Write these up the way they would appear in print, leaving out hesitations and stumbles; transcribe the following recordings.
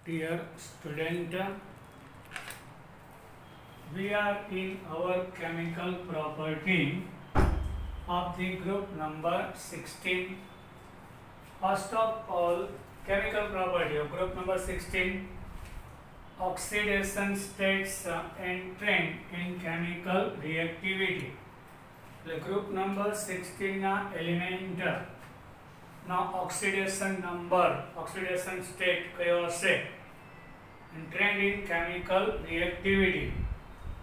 Dear student, we are in our chemical property of the group number 16. First of all, chemical property of group number 16, oxidation states and trend in chemical reactivity. The group number 16 na element ના oxidation number oxidation state કયો હશે and trend in chemical reactivity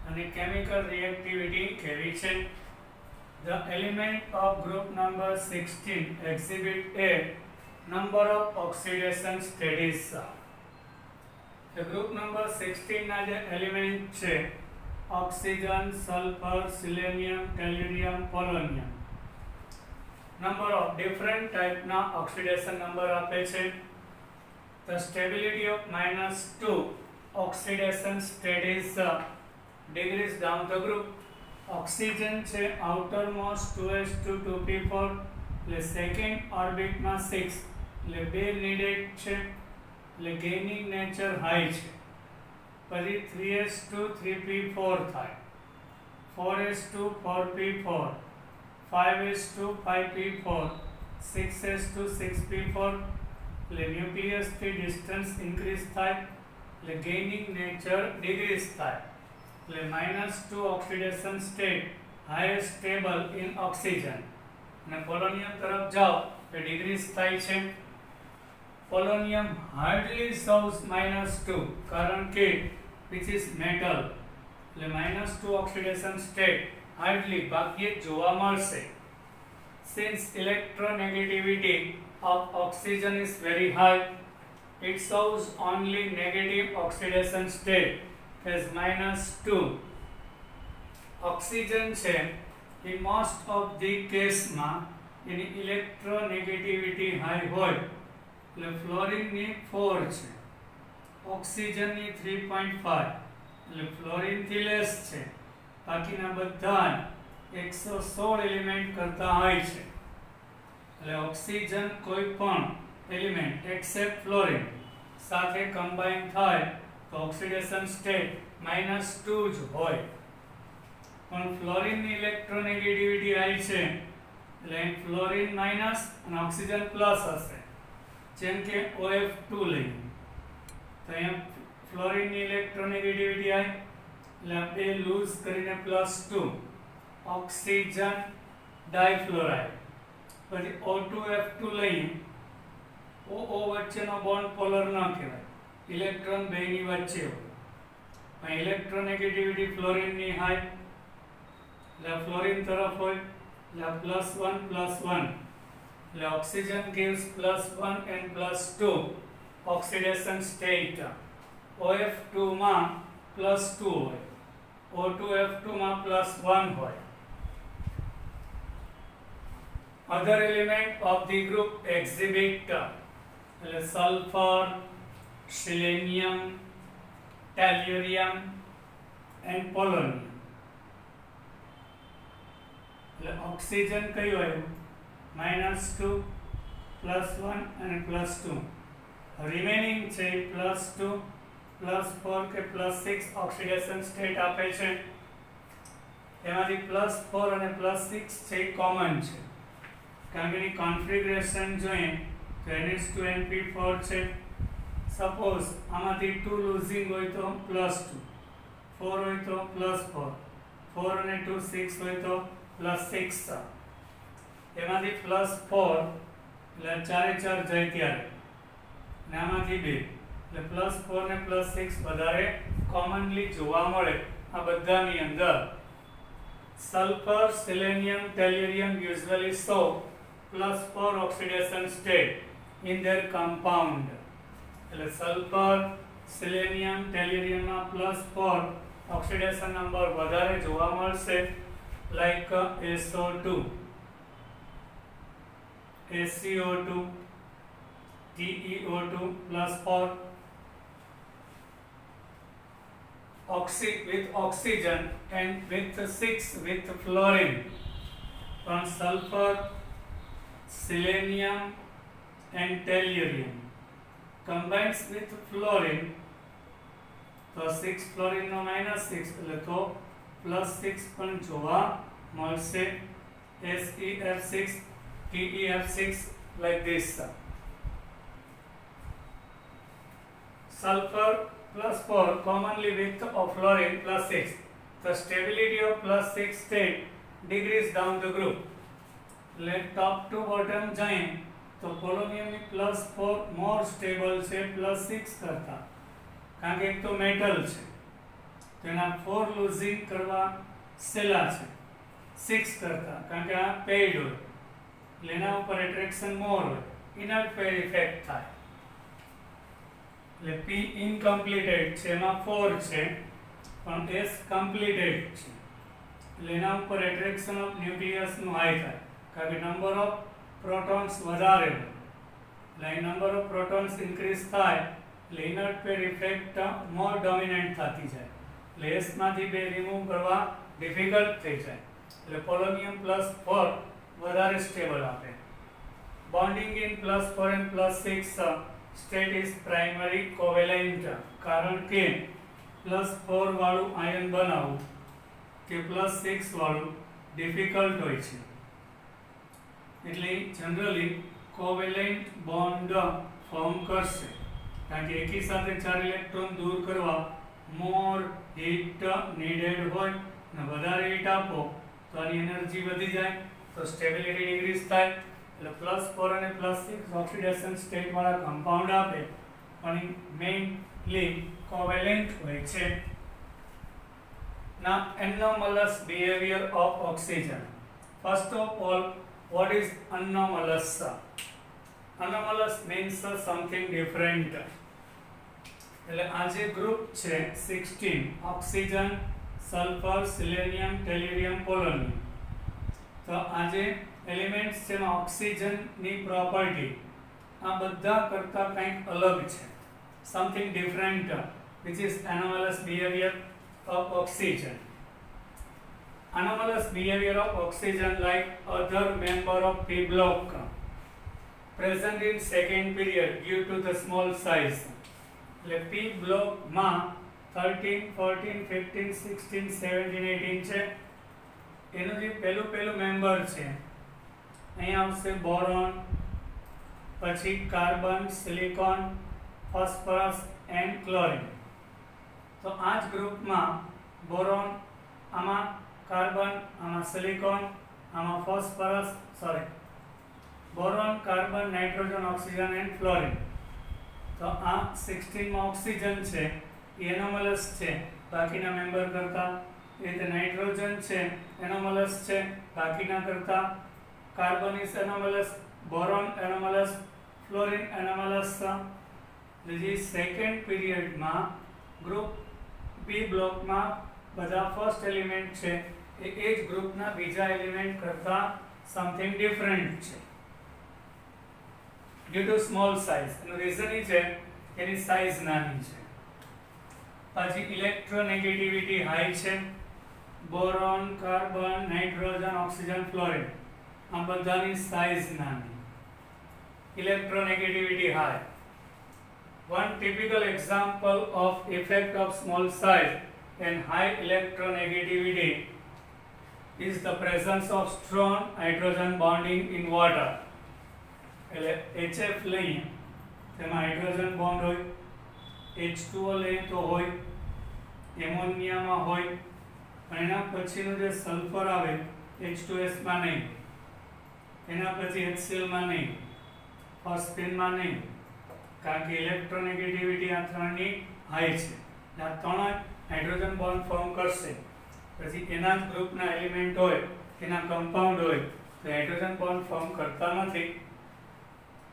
અને chemical reactivity કેવી છે the element of group number 16 exhibit a number of oxidation states. the group number 16 ના જે element છે oxygen sulphur selenium tellurium polonium number of different type na oxidation number ape chhe. The stability of -2 oxidation state is degrees down the group. Oxygen છે outermost 2s2 2p4 એટલે second orbit માં 6 એટલે 2 needed છે એટલે gaining nature high છે. પછી 3s2 3p4 થાય 4s2 4p4 5s2 5p4 6s2 6p4 એટલે ન્યુક્લિયસ થી ડિસ્ટન્સ ઇન્ક્રીઝ થાય એટલે ગેઇનિંગ નેચર ડિક્રીઝ થાય એટલે -2 oxidation state highest stable in oxygen અને પોલોનિયમ તરફ જાઓ તો ડિક્રીઝ થાય છે. પોલોનિયમ હાર્ડલી શોઝ -2 કારણ કે વિચ ઇઝ મેટલ એટલે -2 ઓક્સિડેશન સ્ટેટ hardly ભાગ્યે જોવા મળશે. Since electronegativity of oxygen is very high, it shows only negative oxidation state as -2. Oxygen છે in most of the case માં એની electronegativity high હોય એટલે ફ્લોરિન ની 4 છે ઓક્સિજન ની 3.5 એટલે ફ્લોરિન થી લેસ છે. બાકીના બધા 116 એલિમેન્ટ કરતા હાઈ છે એટલે ઓક્સિજન કોઈ પણ એલિમેન્ટ એક્સેપ્ટ ફ્લોરિન સાથે કમ્બાઈન થાય તો ઓક્સિડેશન સ્ટેટ -2 જ હોય. પણ ફ્લોરિનની ઇલેક્ટ્રોનેગેટિવિટી હાઈ છે એટલે ફ્લોરિન માઇનસ અને ઓક્સિજન પ્લસ હશે. જેમ કે OF2 લઈએ તો અહીંયા ફ્લોરિનની ઇલેક્ટ્રોનેગેટિવિટી હાઈ એટલે બે લૂઝ કરીને +2 ઓક્સિજન ડાઇફ્લોરાઇડ. પછી O2F2 લઈએ OO વચ્ચેનો બોન્ડ પોલર ન કહેવાય ઇલેક્ટ્રોન બેની વચ્ચે હોય પણ ઇલેક્ટ્રોનેગેટિવિટી ફ્લોરિનની હાઈ એટલે ફ્લોરિન તરફ હોય એટલે +1 એટલે oxygen gives +1 and +2 oxidation state. OF2 માં +2 હોય O2F2 માં +1 હોય. Other element of the group exhibit એટલે sulfur, selenium, tellurium and polonium. એટલે ઓક્સિજન કયું આવ્યું -2 +1 અને +2. રિમેનિંગ છે +2 +4 કે +6 ઓક્સિડેશન સ્ટેટ આપે છે. એમાંથી +4 અને +6 છે કોમન છે કારણ કે એની કોન્ફિગરેશન જોઈએ તો NH2NP4 છે. સપોઝ આમાંથી 2 લૂઝિંગ હોય તો +2 4 હોય તો +4 4 અને 2 6 હોય તો +6. એમાંથી +4 એટલે 4 જાય ત્યારે અને આમાંથી 2 એટલે +4 ને +6 વધારે કોમનલી જોવા મળે આ બધાની અંદર. Sulphur selenium tellurium usually show +4 oxidation state in their compound. એટલે સલ્ફર સિલેનિયમ ટેલ્યુરિયમમાં +4 ઓક્સિડેશન નંબર વધારે જોવા મળશે like SO2 SiO2 TeO2 +4 with oxygen and with 6 with fluorine. From sulfur, selenium and tellurium combines with fluorine તો 6 fluorine નો -6 એટલે તો +6 પણ જોવા મળશે. SeF6 TeF6 like this. Sulfur +4 commonly with of fluorine +6. The stability of +6 state degrees down the group. Let top to bottom जाएं तो polonium ની +4 more stable છે +6 કરતા, કારણ કે એક તો મેટલ છે તો એના 4 લૂઝિંગ કરવા સહેલા છે 6 કરતા, કારણ કે આ પેઇડ હોય એટલે એના ઉપર એટ્રેક્શન મોર હોય, ઇનર પેર ઇફેક્ટ થાય. એટલે P ઇનકમ્પ્લીટેડ છે એમાં 4 છે પણ S કમ્પ્લીટેડ છે એટલે એના ઉપર એટ્રેક્શન ઓફ ન્યુક્લિયસ નું હાઈ થાય, કારણ કે નંબર ઓફ પ્રોટોન્સ વધારે હોય એટલે અહીં નંબર ઓફ પ્રોટોન્સ ઇન્ક્રીઝ થાય એટલે ઇનર્ટ પેર ઇફેક્ટ મોર ડોમિનન્ટ થતી જાય એટલે S માંથી 2 રિમૂવ કરવા ડિફિકલ્ટ થઈ જાય એટલે પોલોનિયમ +4 વધારે સ્ટેબલ આપે. Bonding in +4 and +6 state is primary covalent, કારણ કે +4 વાળું આયન બનાવવું કે +6 વાળું ડિફિકલ્ટ હોય છે એટલે જનરલી કોવેલેન્ટ બોન્ડ ફોર્મ કરશે, કારણ કે એકી સાથે 4 ઇલેક્ટ્રોન દૂર કરવા મોર હીટ નીડેડ હોય અને વધારે હીટ આપો તો આની એનર્જી વધી જાય તો સ્ટેબિલિટી ડિક્રીઝ થાય એટલે +4 અને +6 ઓક્સિડેશન સ્ટેટ વાળા કમ્પાઉન્ડ આપે પણ મેઇનલી કોવેલેન્ટ હોય છે. Now anomalous behavior of oxygen. First of all, what is anomalous? Anomalous means something different. એટલે આ જે ગ્રુપ છે 16 ઓક્સિજન, સલ્ફર, સિલેનિયમ, ટેલિરિયમ, પોલોનિયમ, તો આ જે એલિમેન્ટ્સ છે એમાં ઓક્સિજનની પ્રોપર્ટી આ બધા કરતા કંઈક અલગ છે, something different which is anomalous behavior of oxygen. Anomalous behavior of oxygen like other member of P block present in second period due to the small size. એટલે P block માં 13, 14, 15, 16, 17, 18 છે એનું જે પહેલું મેમ્બર છે અહીંયા આવશે બોરોન, પછી carbon, silicon, phosphorus and chlorine. તો આ જ ગ્રુપમાં બોરોન, આમાં કાર્બન, આમાં સિલિકોન, આમાં phosphorus boron, carbon, nitrogen, oxygen and fluorine. તો આ 16 માં ઓક્સિજન છે એ એનોમલસ છે બાકીના મેમ્બર કરતા, એ રીતે નાઇટ્રોજન છે એનોમલસ છે બાકીના કરતા, કાર્બન ઇઝ એનોમલસ, બોરોન એનોમલસ, ફ્લોરિન એનોમલસ. જે સેકન્ડ પીરિયડમાં ગ્રુપ બી બ્લોકમાં બધા ફર્સ્ટ એલિમેન્ટ છે એ જ ગ્રુપના બીજા એલિમેન્ટ કરતા સમથિંગ ડિફરન્ટ છે ડ્યુ ટુ સ્મોલ સાઇઝ. એનું રીઝન એ છે કે એની સાઇઝ નાની છે. પછી ઇલેક્ટ્રોનેગેટિવિટી હાઈ છે, boron, carbon, nitrogen, oxygen, fluorine આ બધાની સાઇઝ નાની, electronegativity high. One typical example of effect of small size and high electronegativity is the presence of strong hydrogen bonding in water. એટલે HF લઈએ તેમાં hydrogen bond હોય, H2O લઈએ તો હોય, એમોનિયામાં હોય, પણ એના પછીનું જે સલ્ફર આવે H2S માં નહીં, એના પછી HCl માં નહીં, ફોસ્ફીનમાં નહીં, કારણ કે ઇલેક્ટ્રોનેગેટિવિટી આ ત્રણની હાઈ છે. આ ત્રણ હાઇડ્રોજન બોન્ડ ફોર્મ કરશે પછી એના જ ગ્રુપના એલિમેન્ટ હોય, એના કમ્પાઉન્ડ હોય તો હાઇડ્રોજન બોન્ડ ફોર્મ કરતા નથી.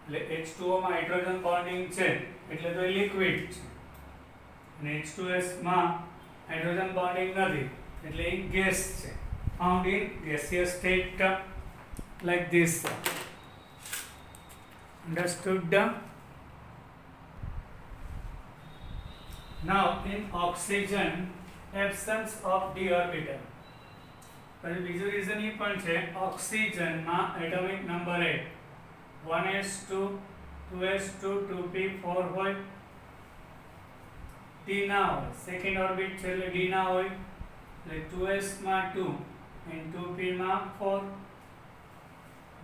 એટલે H2O માં હાઇડ્રોજન બોન્ડિંગ છે એટલે તો એ લિક્વિડ છે અને H2S માં હાઇડ્રોજન બોન્ડિંગ નથી એટલે એ ગેસ છે, found in gaseous state like this. Understood? Now in oxygen absence of d orbital. પછી બીજું રીઝન એ પણ છે ઓક્સિજનમાં atomic number 1s2 2s2 2p4 હોય, d ના હોય, સેકન્ડ ઓર્બિટ છે એટલે d ના હોય, એટલે 2s માં 2 and 2p માં 4.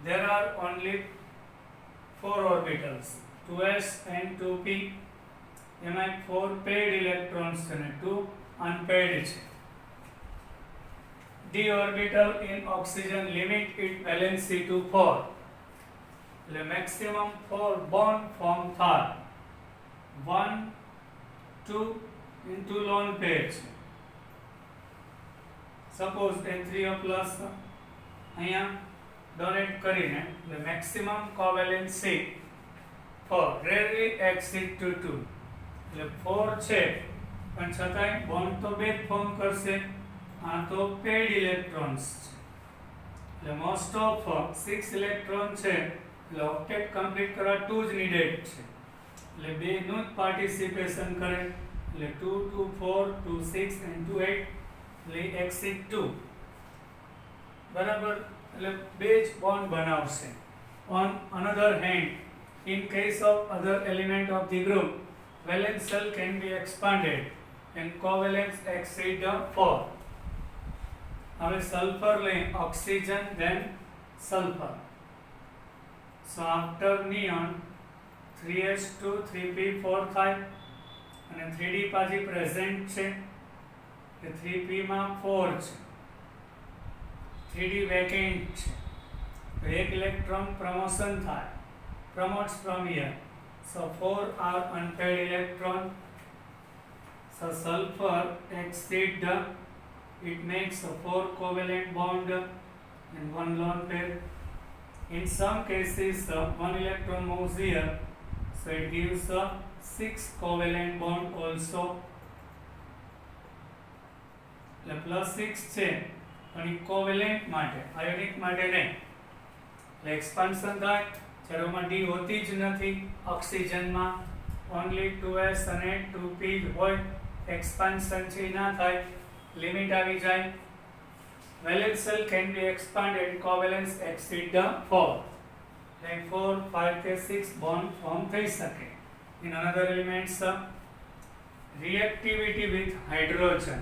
There are only 4 orbitals, 2s and 2p. એમાં 4 paired electrons છે અને 2 unpaired છે. d orbital in oxygen limit its valency to 4. એટલે maximum 4 bond form થાય. 1 2 into lone pair છે. સપોઝ N3O પ્લસ અહીંયા ડોનેટ કરીને એટલે maximum covalency for rarely exceed to 2. એટલે 4 છે પણ છતાંય બોન્ડ તો બે જ ફોર્મ કરશે. આ તો પેડ ઇલેક્ટ્રોન્સ છે એટલે મોસ્ટ ઓફ 6 ઇલેક્ટ્રોન છે એટલે ઓક્ટેટ કમ્પ્લીટ કરવા 2 જ નીડેડ છે. એટલે બેનું જ પાર્ટિસિપેશન કરે એટલે 2 2 4 2 6 and 2 8 એટલે exceed 2 બરાબર. એટલે બે જ બોન્ડ બનાવશે. On another hand, in case of other element of the group, valence shell can be expanded and covalence exceed 4. હવે સલ્ફર લઈ oxygen then sulfur. So after neon 3s2 3p4 થાય અને 3d પાછી પ્રેઝન્ટ છે કે 3p માં 4 છે, 3d vacant છે તો એક ઇલેક્ટ્રોન પ્રમોશન થાય, promotes from here. So 4 are unpaired electron. So sulfur exceed it makes a 4 covalent bond and 1 lone pair. In some cases, one electron moves here, so it gives a 6 covalent bond also. એટલે +6 છે પણ એ covalent માટે, ionic માટે નહીં. એટલે expansion થાય, ચરોમાં D હોતી જ નથી, ઓક્સિજનમાં ઓનલી 2s અને 2p જ હોય, એક્સપાન્શન છે ના થાય, લિમિટ આવી જાય. Valence shell can be expanded and covalence exceed 4. Like 4, 5 કે 6 bond form થઈ શકે. In another elements, reactivity with hydrogen.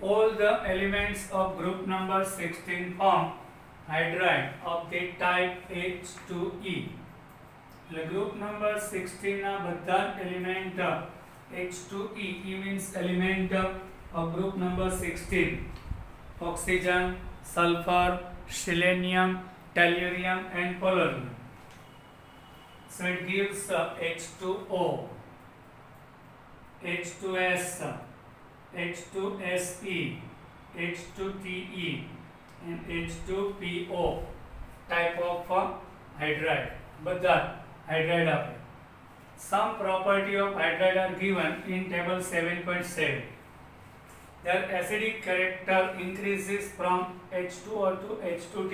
All the elements of group number 16 form hydride of the type H2E. એટલે group number 16 ના બધા element H2E, E means element of group number 16. Oxygen, sulfur, selenium, tellurium and polonium. So it gives H2O, H2S, H2SE, H2TE and H2PO type of hydride. બધા hydride આપે. Some property of hydride are given in table 7.7. Their acidic character increases from H2O to H2T.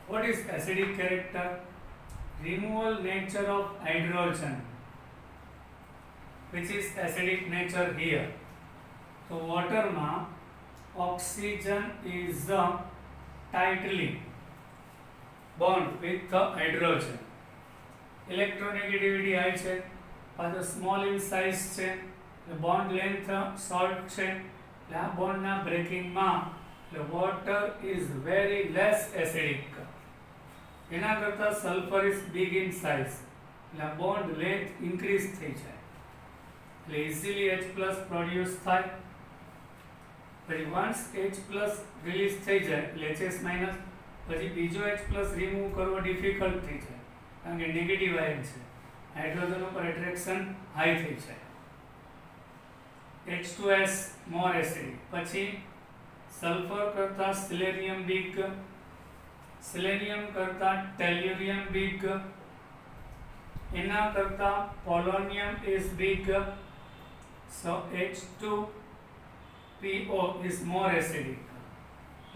What is acidic character? Removal nature of hydrogen, which is acidic nature here. So water ma oxygen is tightly bond with the hydrogen. Electronegativity high છે, પાછો small in size છે, bond length short છે. એટલે આ બોન્ડના બ્રેકિંગમાં water is very less acidic. એના કરતાં sulfur is big in size. એટલે bond length increase થઈ જાય. એટલે easily H plus produce થાય. પછી once H plus release થઈ જાય એટલે HS minus, પછી બીજો H plus remove કરવો difficult થઈ જાય કારણ કે negative ion છે. હાઇડ્રોજન ઉપર attraction high થઈ જાય. H2S more acidic. પછી સલ્ફર કરતા selenium big, selenium કરતા tellurium big, એના કરતા polonium is big. So H2PO is more acidic.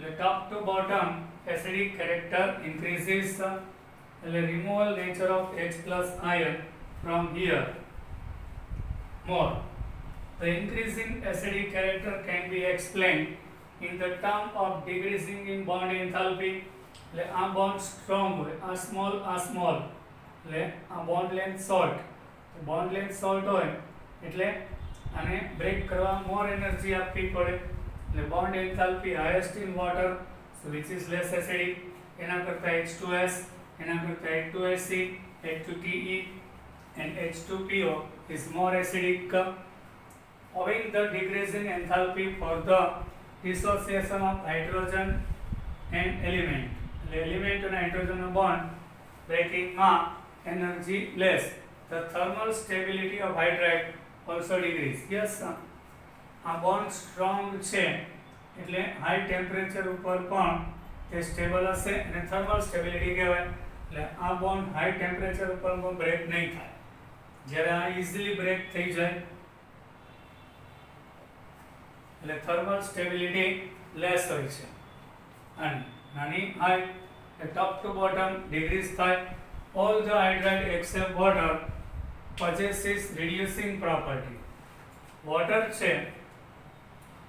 The top to bottom acidic character increases. The removal nature of H plus ion from here more. The increasing acidic character can be explained in the term of decreasing in bond enthalpy. આ bond strong હોય, આ small, એટલે આ bond length short, તો bond length short હોય એટલે આને break કરવા મોર એનર્જી આપવી પડે, એટલે bond enthalpy highest in water, so which is less acidic, એના કરતા H2S, એના કરતા H2SE, H2TE and H2PO is more acidic, owing the decrease in enthalpy for the dissociation of hydrogen and element. એટલે element અને હાઇડ્રોજનનો bond બ્રેકિંગમાં energy less. The thermal stability of hydride also decrease. Yes, આ bond strong છે એટલે high temperature ઉપર પણ તે સ્ટેબલ હશે અને થર્મલ સ્ટેબિલિટી કહેવાય. એટલે આ બોન્ડ હાઈ ટેમ્પરેચર ઉપર પણ બ્રેક નહીં થાય, જ્યારે આ ઇઝીલી બ્રેક થઈ જાય એટલે થર્મલ સ્ટેબિલિટી લેસ હોય છે. અને નાની હાઈ ટોપ ટુ બોટમ ડિક્રીઝ થાય. All the hydride except water possesses reducing property. Water છે,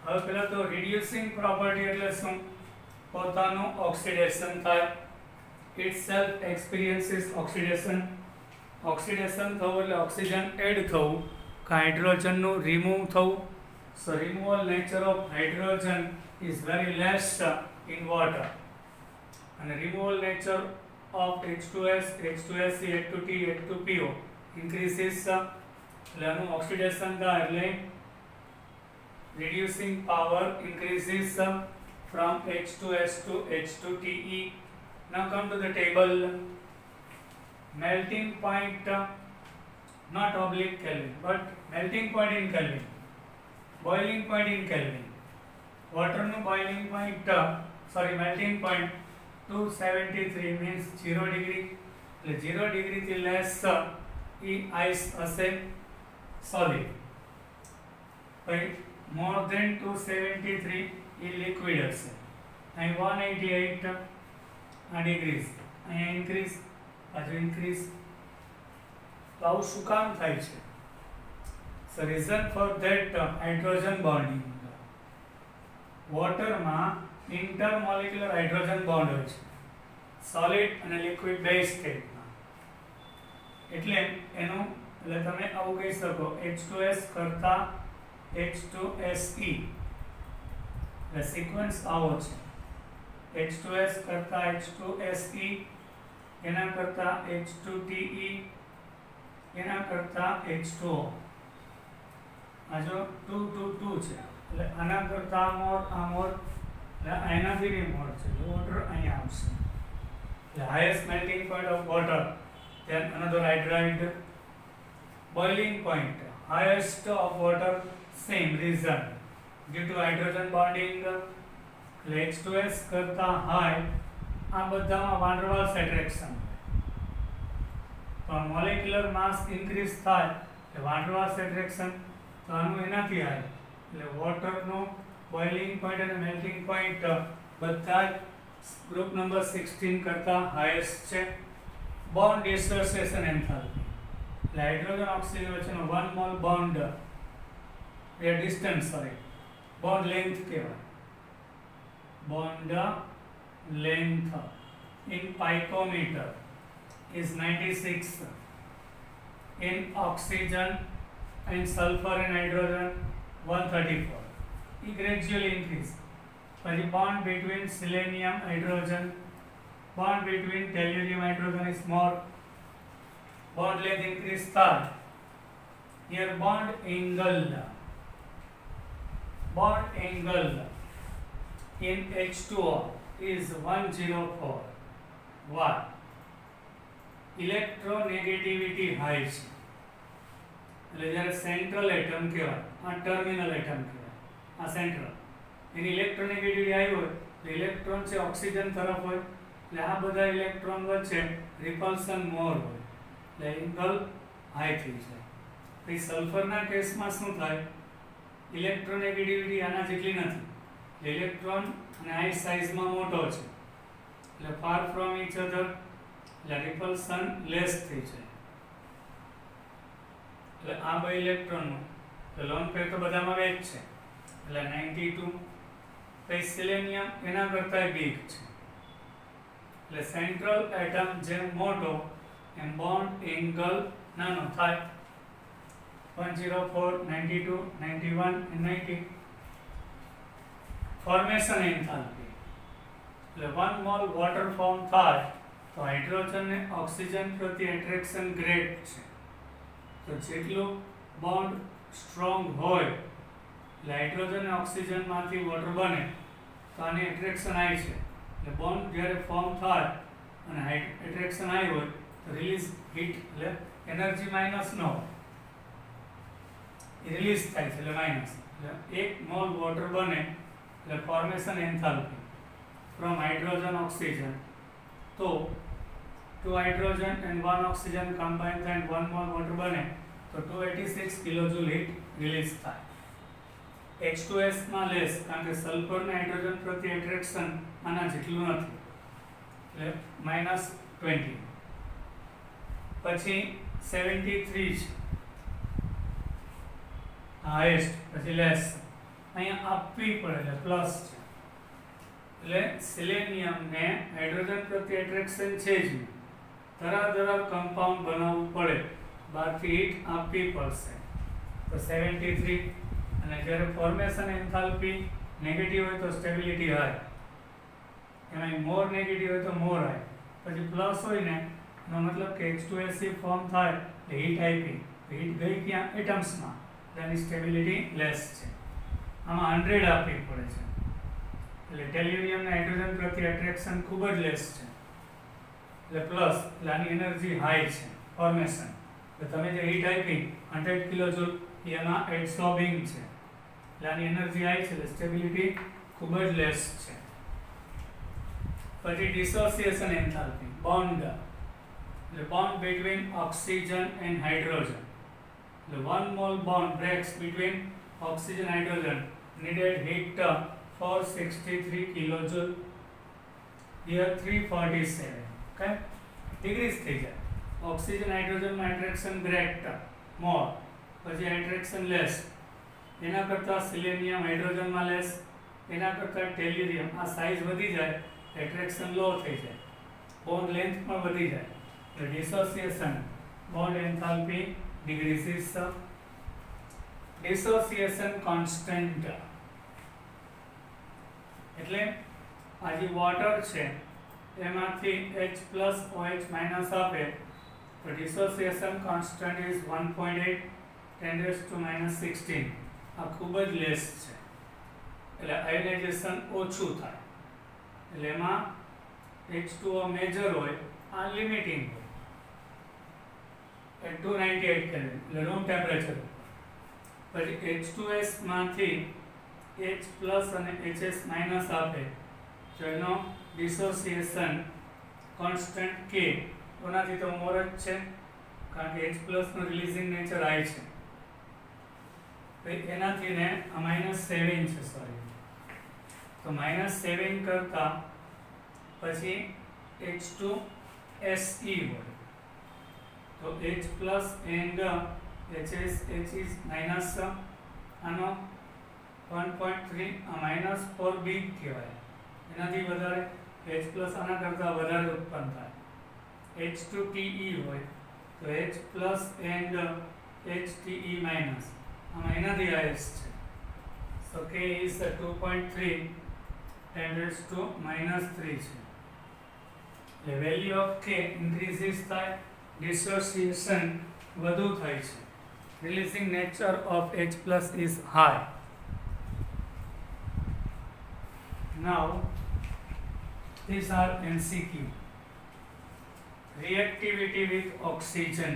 હવે પેલા તો reducing property એટલે શું? પોતાનું ઓક્સિડેશન થાય. Itself experiences oxidation. ઓક્સિડેશન થવું એટલે ઓક્સિજન એડ થવું કે હાઇડ્રોજનનું રિમૂવ થવું. So removal nature of hydrogen is very less in water. And removal nature of H2S, H2SE, H2T, H2PO increases. એટલે આનું ઓક્સિડેશન થાય એટલે reducing power increases from H2S to H2TE. Now come to the table. Melting point, not oblique Kelvin, but melting point in Kelvin. Boiling point in Kelvin. Water no boiling point, melting point 273 means 0 degree. 0 degree થી less e ice હશે solid. More than 273 e liquid હશે. અહીં 188 degrees. અહીં increase, પાછું increase. તો આવું શું કામ થાય છે? So reason for that hydrogen bonding. Water માં intermolecular hydrogen bond હોય છે, solid અને liquid બે સ્ટેટમાં. એટલે એનું એટલે તમે આવું કહી શકો H2S કરતા H2SE. એટલે સિક્વન્સ આવો છે, H2S કરતા H2SE, એના કરતા H2TE, એના કરતા H2O. આ જો 2 2 2 છે એટલે આના કરતા આ મોર એટલે એનાથી બી મોર છે. વોટર અહીંયા આવશે એટલે highest melting point of water, then another hydride. Boiling point, highest of water, same reason, due to hydrogen bonding. H2S કરતા હાઈ આ બધામાં વાન ડર વાલ્સ એટ્રેક્શન, તો મોલેક્યુલર માસ ઇન્ક્રીઝ થાય એટલે વાન ડર વાલ્સ એટ્રેક્શન, તો આનું એનાથી હાઈ એટલે વોટરનું બોઇલિંગ પોઈન્ટ અને મેલ્ટિંગ પોઈન્ટ બધા ગ્રુપ નંબર 16 કરતા હાઈએસ્ટ છે. બોન્ડ ડિસોસિએશન એન્થાલ્પી એટલે હાઇડ્રોજન ઓક્સિજન વચ્ચેનો 1 મોલ બોન્ડ એ ડિસ્ટન્સ બોન્ડ લેન્થ કહેવાય. Bond length in picometer is 96. In oxygen and sulfur and hydrogen 134. It gradually increase. But the bond between selenium hydrogen, bond between tellurium hydrogen is more. Bond length increase third. Here bond angle in H2O is 104. Why? Electronegativity high છે એટલે જ્યારે central atom કહેવાય, આ terminal atom કહેવાય, આ central. એની electronegativity high હોય એટલે electron છે ઓક્સિજન તરફ હોય એટલે આ બધા ઇલેક્ટ્રોન વચ્ચે રિપલ્સન મોર હોય એટલે એંગલ હાઈ થઈ જાય. પછી સલ્ફરના કેસમાં શું થાય? ઇલેક્ટ્રોનેગેટિવિટી આના જેટલી નથી, ઇલેક્ટ્રોન અને આઈ સાઇઝમાં મોટો છે એટલે ફાર ફ્રોમ ઈચ અધર એટલે રિપલ્સન લેસ થઈ જાય. એટલે આ બે ઇલેક્ટ્રોનનું તો લોન પેર તો બધામાં બે જ છે એટલે 92. પછી સેલેનિયમ એના કરતાં બિગ છે એટલે સેન્ટ્રલ એટમ જેમ મોટો એમ બોન્ડ એંગલ નાનો થાય 104, 92, 91 and 90. ફોર્મેશન એન્થાલ્પી એટલે 1 મોલ વોટર ફોર્મ થાય તો હાઇડ્રોજન ને ઓક્સિજન પ્રત્યે એટ્રેક્શન ગ્રેટ છે. તો જેટલું બોન્ડ સ્ટ્રોંગ હોય એટલે હાઇડ્રોજન અને ઓક્સિજન માંથી વોટર બને તો આની એટ્રેક્શન હાઈ છે. એટલે બોન્ડ જ્યારે ફોર્મ થાય અને એટ્રેક્શન હાઈ હોય તો રિલીઝ હીટ એટલે એનર્જી માઇનસ ન હોય, રિલીઝ થાય છે એટલે માઇનસ. એટલે 1 મોલ વોટર બને એટલે formation enthalpy from hydrogen oxygen, તો 2 હાઇડ્રોજન and 1 ઓક્સિજન કમ્બાઇન થાય 1 મોલ વોટર બને તો 286 કિલોજૂલ હીટ રિલીઝ થાય. H2S માં લેસ કારણ કે સલ્ફર ને હાઇડ્રોજન પ્રત્યે એટ્રેક્શન આના જેટલું નથી એટલે -20. પછી 73 છે હાઈએસ્ટ, પછી લેસ અહીંયા આપવી પડે એટલે પ્લસ છે. એટલે સિલેનિયમ ને હાઇડ્રોજન પ્રત્યે એટ્રેક્શન છે જ નહીં, ધરાધરા કમ્પાઉન્ડ બનાવવું પડે, બહારથી હીટ આપવી પડશે. તો 73. અને જ્યારે ફોર્મેશન એન્થાલ્પી નેગેટિવ હોય તો સ્ટેબિલિટી હાઈ, એમાં મોર નેગેટિવ હોય તો મોર હાઈ, પછી પ્લસ હોય ને એનો મતલબ કે H2SE ફોર્મ થાય એટલે હીટ આપી, હીટ ગઈ ક્યાં એટમ્સમાં, તેની સ્ટેબિલિટી લેસ છે. આમાં 100 આપવી પડે છે એટલે ટેલ્યુરિયમ ને હાઇડ્રોજન પ્રત્યે એટ્રેક્શન ખૂબ જ લેસ છે એટલે પ્લસ, એટલે આની એનર્જી હાઈ છે ફોર્મેશન. એટલે તમે જે હીટ આપી 100 કિલોજૂલ એમાં એબ્સોર્બિંગ છે એટલે આની એનર્જી હાઈ છે એટલે સ્ટેબિલિટી ખૂબ જ લેસ છે. પછી ડિસોસિએશન એન્થાલ્પી બોન્ડ, એટલે bond between oxygen and hydrogen. The 1 mole bond breaks between oxygen and hydrogen. Needed heat 463 kilojoule. Here 347. Okay? Degrees થઈ જાય. ઓક્સિજન હાઇડ્રોજનમાં એટ્રેક્શન ગ્રેટ મોર, પછી એટ્રેક્શન લેસ, એના કરતાં સિલેનિયમ હાઇડ્રોજનમાં લેસ, એના કરતાં ટેલ્યુરિયમ આ સાઇઝ વધી જાય, એટ્રેક્શન લો થઈ જાય, બોન્ડ લેન્થ પણ વધી જાય. The dissociation bond enthalpy decreases. Dissociation constant એટલે આ જે વોટર છે એમાંથી H plus OH minus આપે તો dissociation constant is 1.8 10 raised to -16. આ ખૂબ જ લેસ છે એટલે આયોનાઇઝેશન ઓછું થાય. એટલે એમાં H2O મેજર હોય, આ લિમિટિંગ હોય at 298 કેલ્વિન એટલે રૂમ ટેમ્પરેચર. પછી H2S માંથી H પ્લસ અને HS માઇનસ આપે તો એનો ડિસોસિએશન કોન્સ્ટન્ટ K, ઓનાથી તો મોર જ છે કારણ કે H પ્લસ નો રિલીઝિંગ નેચર હાઈ છે, તો એનાથી ને આ -7 છે સોરી, તો -7 કરતા પછી H2SE હોય તો H plus and HS, H is minus આનો 1.3 -4 big કહેવાય, એનાથી વધારે H plus આના કરતાં વધારે ઉત્પન્ન થાય. H2TE હોય તો H plus and HTE minus આમાં એનાથી હાઈએસ્ટ છે, so K is 2.3 10 raised to -3 છે. The value of K increases થાય, dissociation વધુ થાય છે, releasing nature of H plus is high. Now these are MCQ. Reactivity with oxygen.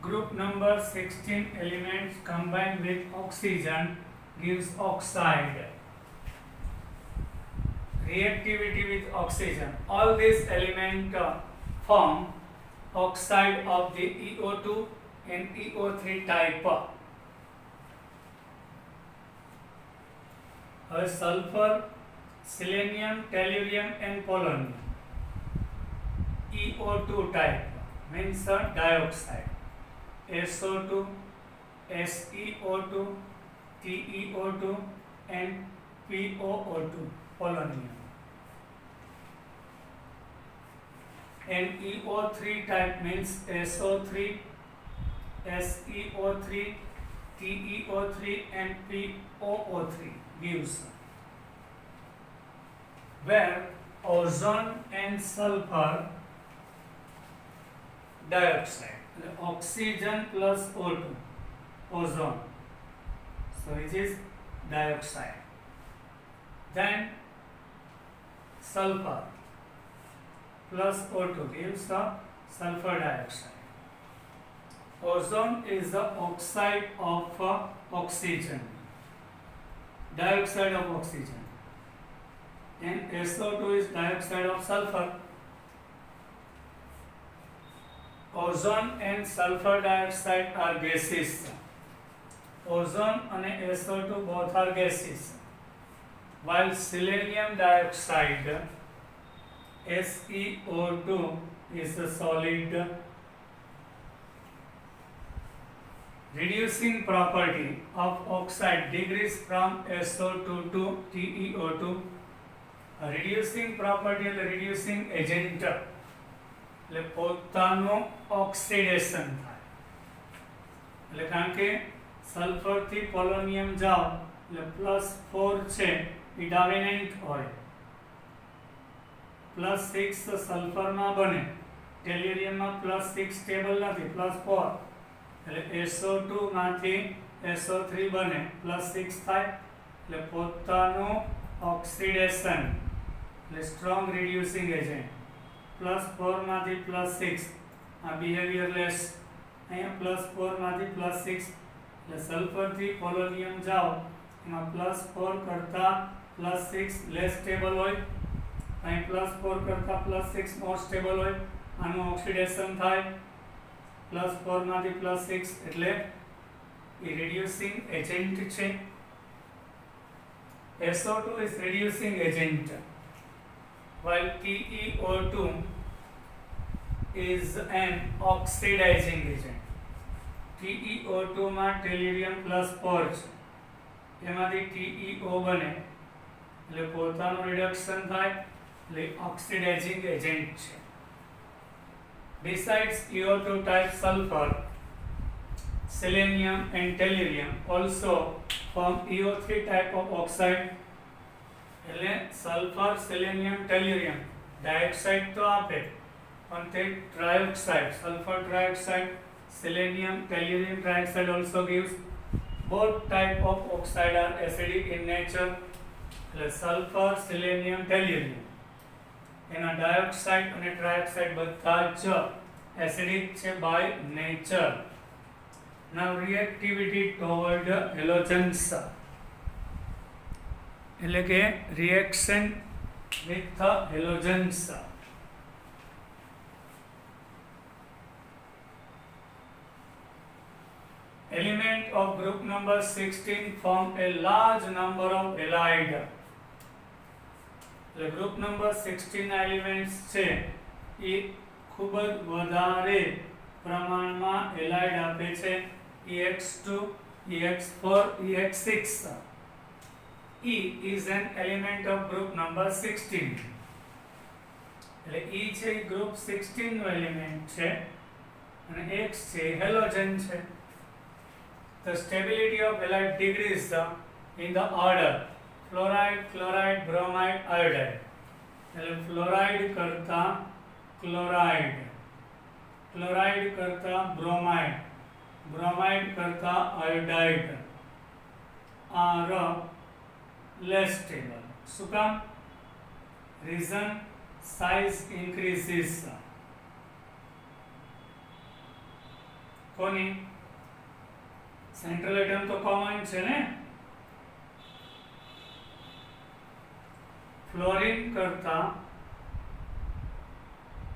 Group number 16 elements combined with oxygen gives oxide. Reactivity with oxygen. All these elements form oxide of the EO2 and EO3 type. Sulfur, selenium, tellurium and polonium. EO2 type means dioxide. SO2, SeO2, TeO2 and POO2 polonium. NeO3 type means SO3, SeO3, TeO3 and POO3 gives, where ozone and sulfur dioxide, oxygen plus O2, ozone, so it is dioxide. Then sulfur plus O2 gives the sulfur dioxide. Ozone is the oxide of oxygen, dioxide of oxygen, and SO2 is dioxide of sulfur. Ozone and sulfur dioxide are gases. Ozone and SO2 both are gases, while selenium dioxide SeO2 is a solid. Reducing property of oxide decrease from SO2 to TeO2. Reducing property એટલે reducing agent એટલે પોતાનું oxidation થાય. એટલે કારણ કે sulphur થી polonium જાઓ એટલે +4 છે એ ડાયવેલેન્ટ હોય, +6 સલ્ફરમાં બને, ટેલ્યુરિયમમાં +6 સ્ટેબલ નથી, +4 એટલે SO2 માંથી SO3 બને, +6 થાય એટલે પોતાનું ઓક્સિડેશન એટલે સ્ટ્રોંગ રિડ્યુસિંગ એજન્ટ. +4 માંથી +6 આ બિહેવિયરલેસ, અહીંયા +4 માંથી +6 એટલે સલ્ફરથી પોલોનિયમ જાઓ એમાં +4 કરતાં +6 લેસ સ્ટેબલ હોય, અહીં +4 કરતાં +6 મોર સ્ટેબલ હોય, આનું ઓક્સિડેશન થાય. +4 માંથી +6 એટલે એ રિડ્યુસિંગ એજન્ટ છે. SO2 is reducing agent, while TeO2 is an oxidizing agent. TeO2 માં ટેલ્યુરિયમ +4 છે, એમાંથી TeO બને એટલે પોતાનું રિડક્શન થાય એટલે ઓક્સિડાઇઝિંગ એજન્ટ છે. Besides EO2 type sulfur, selenium and tellurium also form EO3 type of oxide. એટલે સલ્ફર, સેલેનિયમ, ટેલ્યુરિયમ ડાયોક્સાઇડ તો આપે પણ તે trioxide, sulphur trioxide, selenium, tellurium trioxide also gives. Both type of oxide are acidic in nature. Sulfur, selenium, tellurium એના dioxide અને trioxide બધા જ acidic છે by nature. Now reactivity toward halogens એટલે કે reaction with the halogens. Element of group number 16 form a large number of halide. The group number 16 elements છે એ ખૂબ જ વધારે પ્રમાણમાં halide આપે છે. EX2, EX4, EX6. E is an element of group number 16. એટલે E છે એ group 16 નો element છે અને X છે હેલોજન છે. The stability of halide decreases in the order fluoride, chloride, bromide, iodide. Fluoride करता chloride, chloride करता bromide, bromide करता iodide are less stable. શું કામ? Reason size increases. કોની? સેન્ટ્રલ એટમ તો કોમન છે ને. ફ્લોરિન કરતા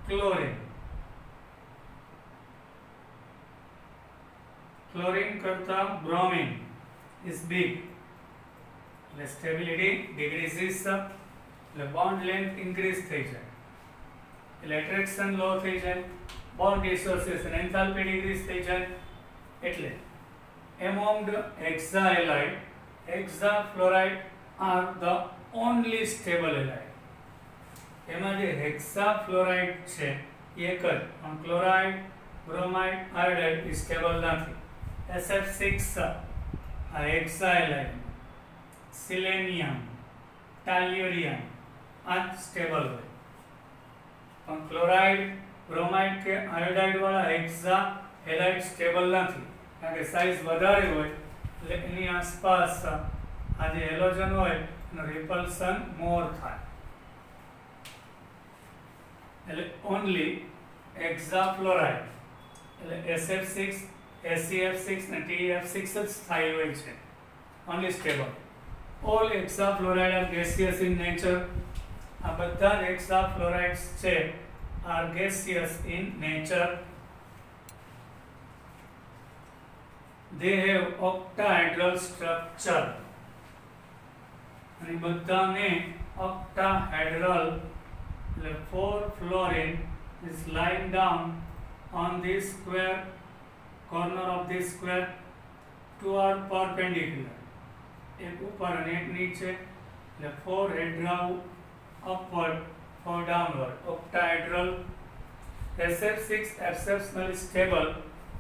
ક્લોરિન, ક્લોરિન કરતા bromine is big. The stability decreases, the bond length increase થઈ જાય, attraction low થઈ જાય, bond dissociation enthalpy decrease થઈ જાય. એટલે among the hexahalide, hexafluoride are the only stable halide. એમાં જે હેક્સાફ્લોરાઇડ છે એક જ પણ ક્લોરાઇડ બ્રોમાઇડ આયોડાઇડ એ સ્ટેબલ નથી. SF6 આ હેક્સાઇલાઇડ, સિલેનિયમ, ટાલ્યુરિયમ આ સ્ટેબલ હોય, પણ ક્લોરાઇડ બ્રોમાઇડ કે આયોડાઇડ વાળા હેક્સા હેલાઇડ સ્ટેબલ નથી, કારણ કે સાઇઝ વધારે હોય એટલે એની આસપાસ આ જે હેલોજન હોય એનું રિપલ્સન મોર થાય. એટલે ઓનલી હેક્સાફ્લોરાઇડ એટલે SF6 SCF6 ને TF6 જ સ્થાયી હોય છે, only stable. All hexafluoride are gaseous in nature. આ બધા જ હેક્સાફ્લોરાઇડ્સ છે are gaseous in nature. They have octahedral structure. અને બધાને octahedral એટલે 4 fluorine is lying down on this square corner of this square. Two are perpendicular, એક ઉપર અને એક નીચે, એટલે 4 hedra upward, 4 downward. Octahedral. SF6 exceptionally stable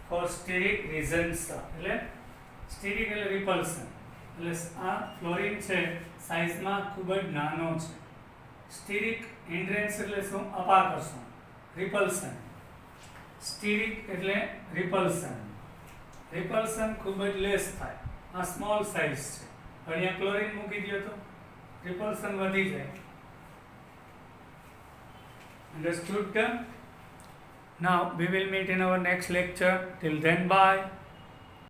for steric reasons. એટલે સ્ટેરિક એટલે રિપલ્સન, એટલે આ ફ્લોરિન છે સાઇઝમાં ખૂબ જ નાનો છે. સ્ટેરિક હિન્ડ્રેન્સ એટલે શું? અપાકર્ષણ, રિપલ્સન. સ્ટેરિક એટલે રિપલ્સન, રિપલ્સન ખૂબ જ લેસ થાય. આ સ્મોલ સાઇઝ છે, પણ અહીંયા ક્લોરિન મૂકી દો તો રિપલ્સન વધી જાય. Understood? Now we will meet in our next lecture. Till then, bye.